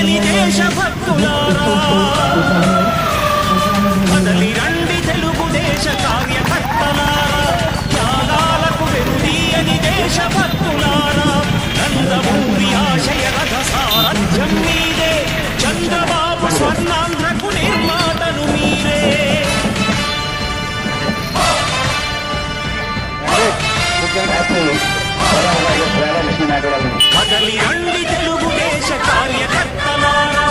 తీయని దేశభక్తులారా కదలి రండి తెలుగుదేశ కార్యకర్తలారా త్యాగాలకు వెనుదీయని దేశభక్తులారా నందమూరి ఆశయ రథ సారథ్యం మీదే చంద్రబాబు స్వర్ణాంధ్రకు నిర్మాతలు మీరే కదలి రండి తెలుగుదేశ కార్యకర్తలారా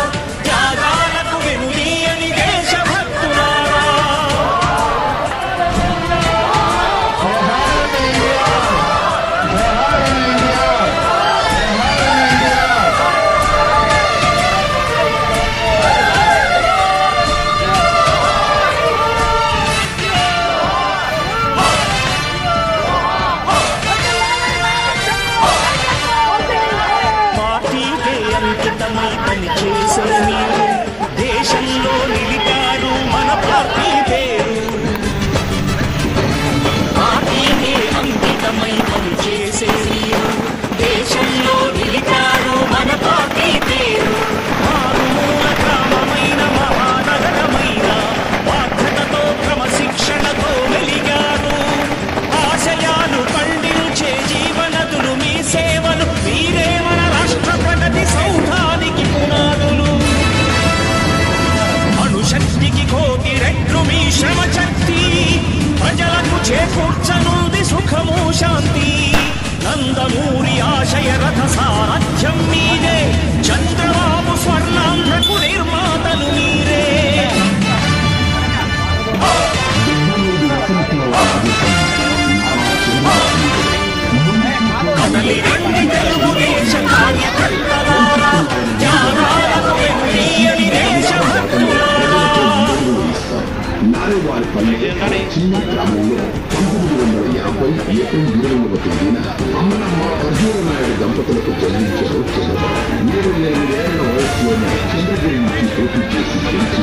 త్యాగాలకు వెనుదీయని దేశభక్తులారా చేసే మీరు దేశంలో నిలిపారు మన పార్టీ పేరు పార్టీకే అంకితమై పని చేసే మీరు దేశంలో నిలిపారు మన పార్టీ పేరు మారుమూల గ్రామమైన మహానగరమైన బాధ్యతతో క్రమశిక్షణతో వెలిగారు ఆశయాలు పండించే జీవనదులు మీ సేవలు మీరే మన రాష్ట్ర ప్రగతి సౌధానికి పునాదులు అణుశక్తికి కోటి రెట్లు మీ శ్రమ శక్తి ప్రజలకు చేకూర్చనుంది సుఖము శాంతి నందమూరి ఆశయ రథ సారథ్యం మీదే చంద్రబాబు స్వర్ణాంధ్రకు నిర్మాతలు మీరే కదలి రండి తెలుగుదేశ కార్యకర్తలారా త్యాగాలకు వెనుదీయని దేశభక్తులారా నారేవారిపల్లె చిన్న గ్రామంలో 1950 ఏప్రిల్ 20వ తేదీన అమ్మనమ్మ అర్జున నాయుడు దంపతులకు జన్మించారు చంద్రబాబు 78 ఏళ్ల వయసులోనే చంద్రగిరి నుంచి పోటీ చేసి గెలిచి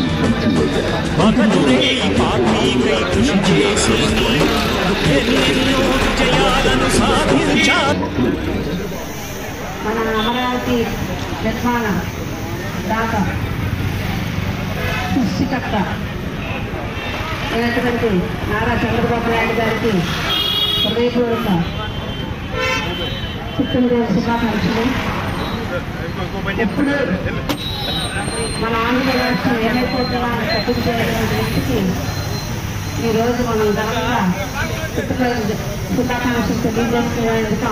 పార్టీకై కృషి చేసి ఎన్నెన్నో విజయాలను సాధించారు మన అమరావతి నిర్మాణ దాత సృష్టికర్త అయినటువంటి నారా చంద్రబాబు నాయుడు గారికి హృదయపూర్వక పుట్టినరోజు శుభాకాంక్షలు. ఎప్పుడు మన ఆంధ్ర రాష్ట్రం ఏమైపోతుందా అని కట్టుకు చేయడం వ్యక్తికి ఈరోజు మనం ఘనంగా పుట్టినరోజు శుభాకాంక్షలు తెలియజేసుకునేందుకు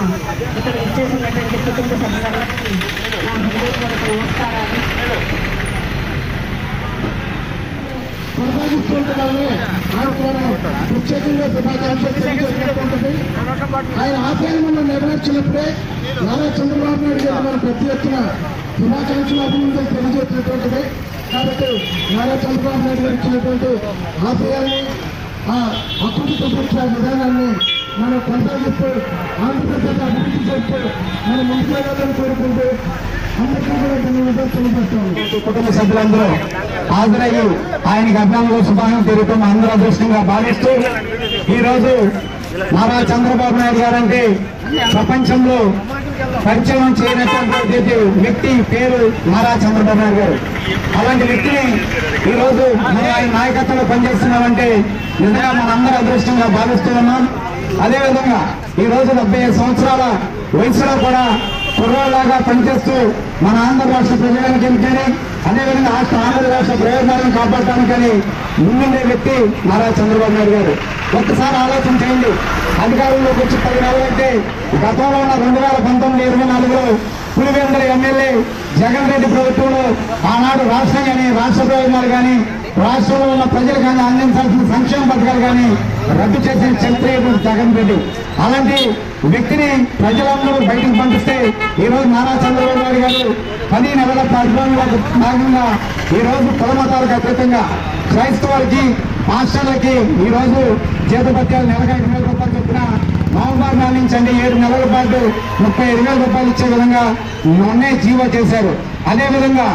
ఇక్కడ ఇచ్చేసినటువంటి కుటుంబ సభ్యులందరికీ నా హృదయపూర్వక నమస్కారాలు. కొనసాగిస్తుంటున్నాము. ప్రత్యేకంగా శుభాకాంక్షలు తెలియజేసినటువంటిది ఆయన ఆశయాలను నెరవేర్చినప్పుడే నారా చంద్రబాబు నాయుడు గారు మనం ప్రతి ఎత్తున శుభాకాంక్షలు అభినందనలు తెలియజేసినటువంటిది. కాబట్టి నారా చంద్రబాబు నాయుడు గారు ఇచ్చినటువంటి ఆశయాన్ని ఆ అభివృద్ధి పరీక్ష విధానాన్ని మనం కొనసాగిస్తూ ఆంధ్రప్రదేశ్ అభివృద్ధి చేస్తూ మన ముందుకు వెళ్ళాలని కోరుకుంటూ అందరికీ కూడా ధన్యవాదాలు తెలియజేస్తాము. కుటుంబ సభ్యులందరూ హాజరయ్యి ఆయనకి అభినందనలు శుభాకాంక్షలు తెలుపుతూ అందరూ అదృష్టంగా భావిస్తూ ఈరోజు నారా చంద్రబాబు నాయుడు గారంటే ప్రపంచంలో పరిచయం చేయనటువంటి వ్యక్తి పేరు నారా చంద్రబాబు నాయుడు గారు. అలాంటి వ్యక్తిని ఈరోజు మనం ఆయన నాయకత్వంలో పనిచేస్తున్నామంటే నిజంగా మనందరూ అదృష్టంగా భావిస్తూ ఉన్నాం. అదేవిధంగా ఈ రోజు 75 సంవత్సరాల వయసులో కూడా కుర్రాలాగా పనిచేస్తూ మన ఆంధ్ర రాష్ట్ర ప్రజలకు కానీ అదేవిధంగా ఆంధ్ర రాష్ట్ర ప్రయోజనాలను కాపాడటానికని ముందుండే వ్యక్తి నారా చంద్రబాబు నాయుడు గారు. ఒక్కసారి ఆలోచన చేయండి. అధికారంలోకి వచ్చి 10 నెలలైతే గతంలో ఉన్న 2019-24లో పులివెందుల ఎమ్మెల్యే జగన్ రెడ్డి ప్రభుత్వంలో ఆనాడు రాష్ట్రం కానీ రాష్ట్ర ప్రయోజనాలు కానీ రాష్ట్రంలో ఉన్న ప్రజలు కానీ అందించాల్సిన సంక్షేమ పథకాలు కానీ రద్దు చేసిన చరిత్ర జగన్ రెడ్డి. అలాంటి వ్యక్తిని ప్రజలందరూ బయటకు పంపిస్తే ఈరోజు నారా చంద్రబాబు నాయుడు గారు 10 నెలల పరిపాలనలో భాగంగా ఈరోజు కులమతాలకు అతీతంగా క్రైస్తవులకి మాస్టర్లకి ఈరోజు జీతభత్యాలు నెలకు 5,000 రూపాయలు చొప్పున నవంబర్ నెల నుంచి 7 నెలల పాటు 35,000 రూపాయలు ఇచ్చే విధంగా మొన్నే జీవో చేశారు. అదేవిధంగా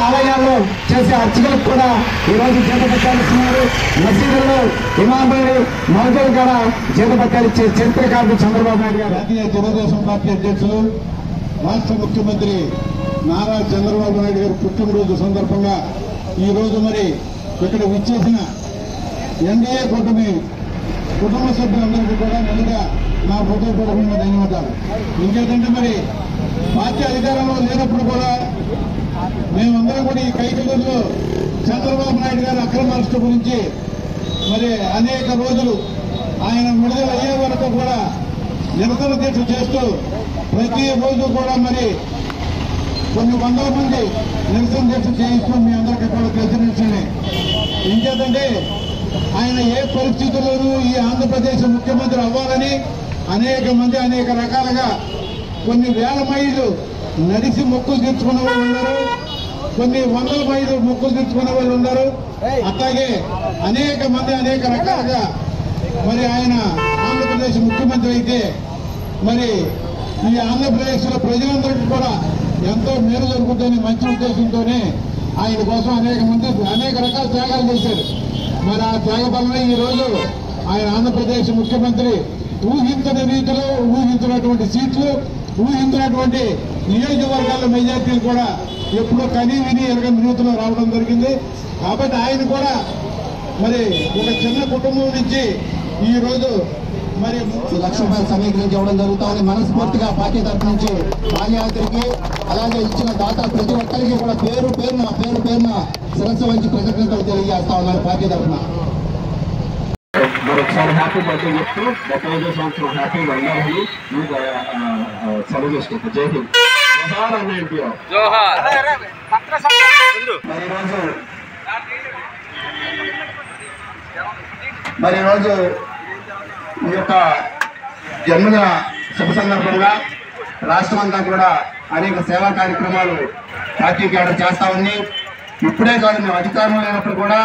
ఆలయాల్లో చేసే అర్చకులకు కూడా ఈరోజు జీతభత్యాలు ఇస్తున్నారు. మసీదుల్లో ఇమాములు మౌజులు కూడా జీతభత్యాలు ఇచ్చే చరిత్రకారుడు చంద్రబాబు నాయుడు గారు. జాతీయ తెలుగుదేశం పార్టీ అధ్యక్షులు రాష్ట్ర ముఖ్యమంత్రి నారా చంద్రబాబు నాయుడు గారి పుట్టినరోజు సందర్భంగా ఈరోజు మరి ఇక్కడ విచ్చేసిన ఎన్డీఏ కూటమి కుటుంబ సభ్యులందరికీ కూడా ముందుగా నా హృదయపూర్వకంగా ధన్యవాదాలు. ఇంకేంటంటే మరి పార్టీ అధికారంలో లేనప్పుడు కూడా మేమందరం కూడా ఈ కైకలూరులో చంద్రబాబు నాయుడు గారి అక్రమ అరెస్టు గురించి మరి అనేక రోజులు ఆయన విడుదల అయ్యే వరకు కూడా నిరసన దీక్ష చేస్తూ ప్రతి రోజు కూడా మరి కొన్ని వందల మంది నిరసన దీక్ష చేయిస్తూ మీ అందరికీ కూడా తెలిసిన విషయమే. ఇంకేంటంటే ఆయన ఏ పరిస్థితుల్లోనూ ఈ ఆంధ్రప్రదేశ్ ముఖ్యమంత్రి అవ్వాలని అనేక మంది అనేక రకాలుగా కొన్ని వేల మైళ్ళు నడిచి మొక్కులు తీర్చుకునే వాళ్ళు ఉన్నారు, కొన్ని వందల మైళ్ళు మొక్కులు తీర్చుకునే వాళ్ళు ఉన్నారు. అట్లాగే అనేక మంది అనేక రకాలుగా మరి ఆయన ఆంధ్రప్రదేశ్ ముఖ్యమంత్రి అయితే మరి ఈ ఆంధ్రప్రదేశ్ లో ప్రజలందరికీ కూడా ఎంతో మేలు జరుగుతుందని మంచి ఉద్దేశంతోనే ఆయన కోసం అనేక మంది అనేక రకాల త్యాగాలు చేశారు. మరి ఆ త్యాగ బలమే ఈ రోజు ఆయన ఆంధ్రప్రదేశ్ ముఖ్యమంత్రి ఊహించని రీతిలో ఊహించినటువంటి సీట్లు, ఊహించినటువంటి నియోజకవర్గాల మెజార్టీలు కూడా ఎప్పుడో కనీ విని ఎరగని రీతిలో రావడం జరిగింది. కాబట్టి ఆయన కూడా మరి ఒక చిన్న కుటుంబం నుంచి ఈ రోజు మరి ₹1,00,000 సమీకరించి ఇవ్వడం జరుగుతుంది. మనస్ఫూర్తిగా పార్టీ తరఫు నుంచి పాదయాత్రకి అలాగే ఇచ్చిన దాత ప్రతి ఒక్కరికి కూడా పేరు పేరున శిరస్సు వంచి కృతజ్ఞతలు తెలియజేస్తా ఉన్నారు పార్టీ తరఫున. మరొకసారి హ్యాపీ బర్త్డే చెప్తూ 35వ సంవత్సరం హ్యాపీగా ఉండాలని సెలవు చేసుకుంటాం. జై హింద్. జోహార్ అన్న ఎన్టీఆర్. మరి ఈరోజు ఈ యొక్క జన్మదిన శుభ సందర్భంగా రాష్ట్రం అంతా కూడా అనేక సేవా కార్యక్రమాలు పార్టీ కేడర్ చేస్తా ఉంది. ఇప్పుడే కాదు, మేము అధికారంలో లేనప్పుడు కూడా